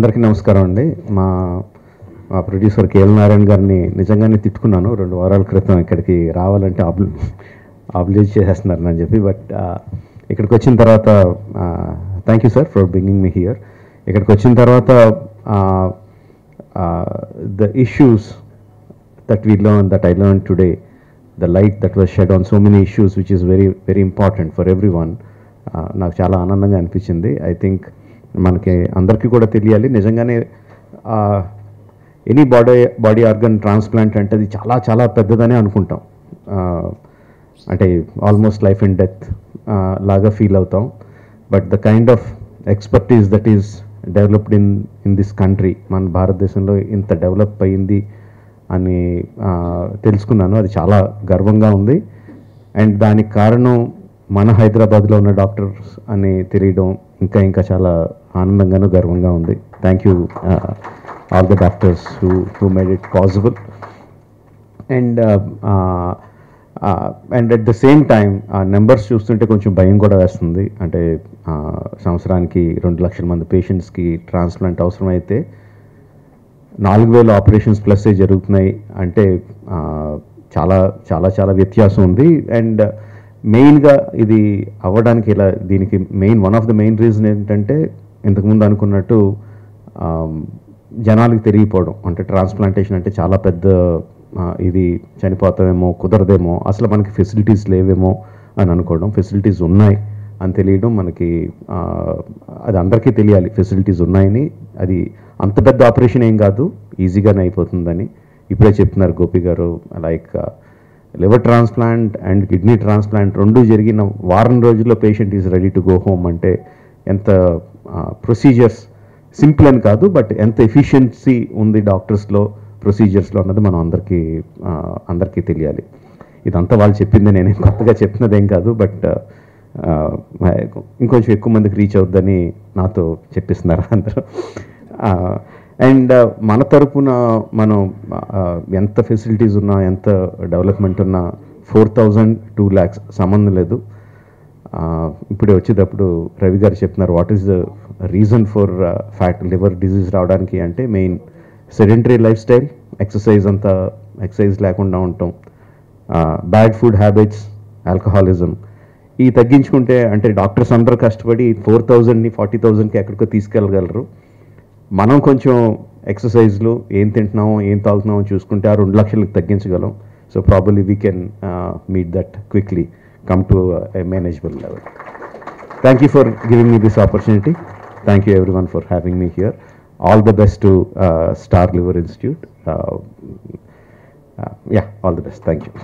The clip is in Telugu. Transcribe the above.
అందరికీ నమస్కారం అండి. మా మా ప్రొడ్యూసర్ కేఎల్ నారాయణ గారిని నిజంగానే తిట్టుకున్నాను 2 వారాల క్రితం. ఇక్కడికి రావాలంటే ఆబ్లిజ్ చేసేస్తున్నారు అని చెప్పి. బట్ ఇక్కడికి వచ్చిన తర్వాత thank you sir for bringing me here. ఇక్కడికి వచ్చిన తర్వాత the issues that we learned, that I learned today, the light that was shed on so many issues which is very very important for everyone, నాకు చాలా ఆనందంగా అనిపించింది. ఐ థింక్ మనకి అందరికీ కూడా తెలియాలి, నిజంగానే ఎనీ బాడీ ఆర్గన్ ట్రాన్స్ప్లాంట్ అంటే అది చాలా చాలా పెద్దదనే అనుకుంటాం. అంటే ఆల్మోస్ట్ లైఫ్ అండ్ డెత్ లాగా ఫీల్ అవుతాం. But the kind of expertise that is developed in this country, మన భారతదేశంలో ఇంత డెవలప్ అయ్యింది అని తెలుసుకున్నాను. అది చాలా గర్వంగా ఉంది. అండ్ దానికి కారణం మన హైదరాబాద్లో ఉన్న డాక్టర్స్ అని తెలియడం ఇంకా ఇంకా చాలా ఆనందంగాను గర్వంగా ఉంది. Thank you all the doctors who made it possible. And at the same time ఆ నెంబర్స్ చూస్తుంటే కొంచెం భయం కూడా వేస్తుంది. అంటే సంవత్సరానికి 2 లక్షల మంది పేషెంట్స్కి ట్రాన్స్ప్లాంట్ అవసరమైతే 4,000 ఆపరేషన్స్ ప్లస్ జరుగుతున్నాయి అంటే చాలా చాలా చాలా వ్యత్యాసం ఉంది. అండ్ మెయిన్గా ఇది అవ్వడానికి ఇలా దీనికి one of the main reason ఏంటంటే, ఇంతకుముందు అనుకున్నట్టు జనాలకు తెలియపోవడం. అంటే ట్రాన్స్ప్లాంటేషన్ అంటే చాలా పెద్ద ఇది, చనిపోతామేమో, కుదరదేమో, అసలు మనకి ఫెసిలిటీస్ లేవేమో అని అనుకోవడం. ఫెసిలిటీస్ ఉన్నాయి అని తెలియడం మనకి, అది అందరికీ తెలియాలి ఫెసిలిటీస్ ఉన్నాయని. అది అంత పెద్ద ఆపరేషన్ ఏం కాదు, ఈజీగానే అయిపోతుందని ఇప్పుడే చెప్తున్నారు గోపి గారు. Like liver transplant and kidney transplant 2 జరిగిన వారం రోజుల్లో patient is ready to go home అంటే ఎంత ప్రొసీజర్స్ సింపుల్ అని కాదు, బట్ ఎంత ఎఫిషియన్సీ ఉంది డాక్టర్స్లో, ప్రొసీజర్స్లో అన్నది మనం అందరికీ తెలియాలి. ఇదంతా వాళ్ళు చెప్పింది, నేనేం కొత్తగా చెప్పినదేం కాదు. బట్ ఇంకొంచెం ఎక్కువ మందికి రీచ్ అవుద్దని నాతో చెప్పిస్తున్నారు అందరూ. అండ్ మన తరపున మనం ఎంత ఫెసిలిటీస్ ఉన్నా, ఎంత డెవలప్మెంట్ ఉన్నా 4,000 2 lakhs సంబంధం లేదు. ఇప్పుడే వచ్చేటప్పుడు రవి గారు చెప్తున్నారు what is the reason for liver disease రావడానికి అంటే main sedentary life style, exercise లేకుండా ఉంటాం, బ్యాడ్ ఫుడ్ హ్యాబిట్స్, ఆల్కహాలిజం. ఈ తగ్గించుకుంటే అంటే డాక్టర్స్ అందరూ కష్టపడి 4,000ని 40,000కి ఎక్కడికో తీసుకెళ్ళగలరు. మనం కొంచెం ఎక్సర్సైజ్లు, ఏం తింటున్నామో ఏం తాగుతున్నామో చూసుకుంటే ఆ 2 లక్షలకు తగ్గించగలం. So probably we can meet that quickly, come to a manageable level. Thank you for giving me this opportunity. Thank you everyone for having me here. All the best to Star Liver Institute. Yeah, all the best. Thank you.